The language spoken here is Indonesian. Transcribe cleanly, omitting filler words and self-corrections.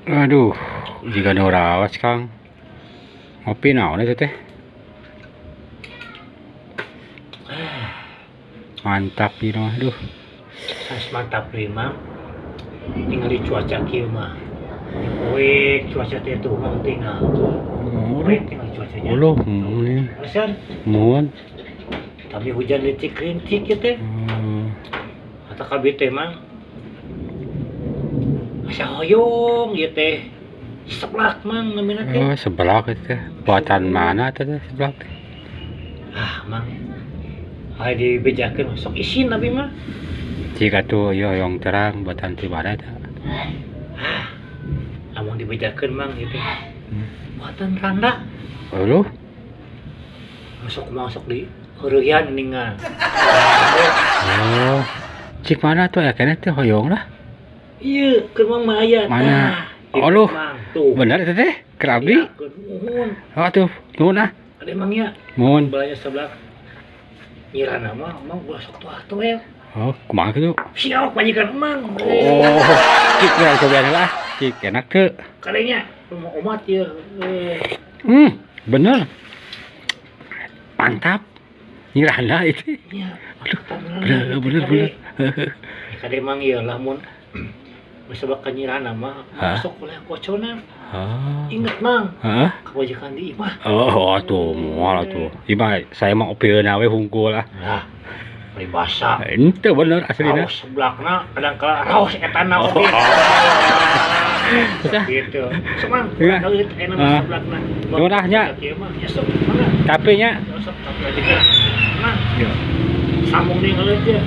Aduh, jika rawas Kang. Ngopi naon itu teh? Mantap di mah, aduh. Mantap lima. Tinggal di cuaca kieu mah. Wek cuaca teh tuh mah tinggal. Wek tinggal cuacanya. Uluh, mun. Alasan Mun. tapi hujan rintik-rintik ya teh. Kata kabeh teh mah. Asa hoyong ya teh. Seblak mang namina teh. Oh, seblak itu teh. Buatan mana teh seblak teh? Ah, mang. Hai dibejakeun sok isin abi mah. Jika tuh yo yang terang buatan pribadi teh. Amun dibejakeun mang gitu. Buatan randa. Uluh. Masuk di heureuyan ningal. Oh. Cik mana tuh ya kene teh hoyong lah. Iya, keur mang mah aya. Mana? Nah, Uluh. tuh. Bener itu teh? Kerabdi? Nuhun. Oh tuh, nuhun ah. Ada emang ya. Mun. Balanya sebelah. Nyirana mah emang ulah sok tua ya. Oh, kumaha kitu? Siap majikan emang. Oh, cik ya coba lah. Cik enak tuh. Kadenya rumah umat ya. Bener. Mantap. Nyirana itu. Iya. Aduh, bener. Kade emang ieu lamun sebab ka nyirana mah masuk oleh kocona. Ingat mang. Heeh. Kewajikan di imah. Oh, tuh, moal tuh. Imah saya mah opieun we hungkul lah. Nah, peribahasa. Ente bener aslina. Raos seblakna kadang-kala raos etana oge. Gitu. Semang euit enak seblakna. Murah nya. Ieu mah ya sok mangga. Tapi nya. Sok tapi aja. Nah, sambung deui ngeuleut ya.